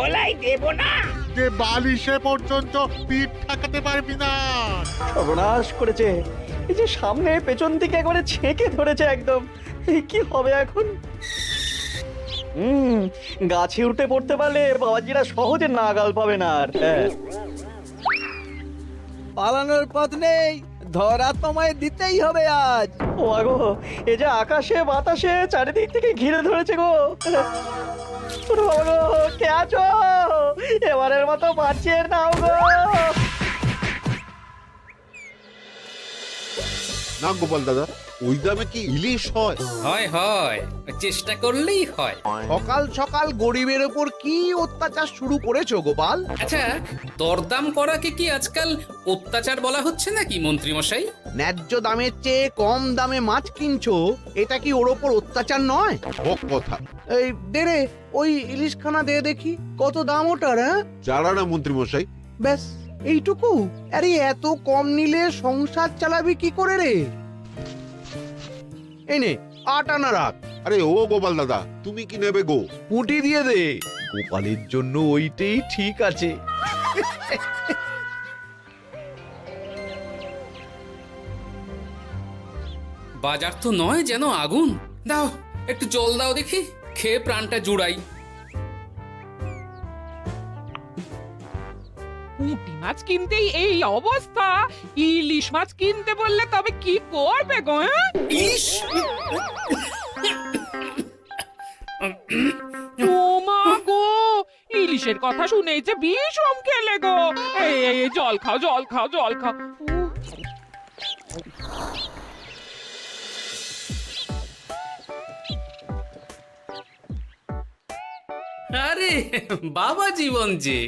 গলায় দেব না। যে বালিশে পর্যন্ত পিঠ ঠেকাতে পারবি না। সর্বনাশ করেছে। এই যে সামনে পেছন দিকে একবারে ছেঁকে ধরেছে একদম। এই কি হবে এখন? গাছে উঠে পড়তে পারলে বাবাজিরা সহজে নাগাল পাবে না আর। হ্যাঁ, পালানোর পথ নেই, ধরা তোমায় দিতেই হবে আজ। ও আগো, এই যে আকাশে বাতাসে চারিদিক থেকে ঘিরে ধরেছে গো। ওরে বাবা গো, কে আছো? এবারের মতো বাঁচিয়ে নাও গো। না গোপাল দাদা, ওই দামে কি ইলিশ হয়? হয় হয়, চেষ্টা করলেই হয়। সকাল সকাল গরিবের ওপর কি অত্যাচার শুরু করেছো গোপাল? আচ্ছা, দরদাম করাকে কি আজকাল অত্যাচার বলা হচ্ছে নাকি মন্ত্রী মশাই? ন্যায্য দামের চেয়ে কম দামে মাছ কিনছো, এটা কি ওর ওপর অত্যাচার নয়? হক কথা। এই দে রে, ওই ইলিশখানা দে দেখি, কত দাম ওটার? হ্যাঁ, যারা না মন্ত্রী মশাই। ব্যাস এইটুকু? আরে এত কম নিলে সংসার চালাবি কি করে রে? এই নে, 8 আনা রাখ। আরে ও গোপাল দাদা, তুমি কি নেবে গো? পুঁটি দিয়ে দে, গোপালের জন্য ওইটাই ঠিক আছে। বাজার তো নয় যেন আগুন। দাও, একটু জল দাও দেখি, খেয়ে প্রাণটা জুড়াই। পুঁটি মাছ কিনতেই এই অবস্থা, ইলিশ মাছ কিনতে বললে তবে কি করবে গো? ইলিশ! ও মা গো, ইলিশের কথা শুনেই যে বিষম খেলে গো। এই জল খাও, জল খাও, জল খাও। আরে বাবা জীবন যে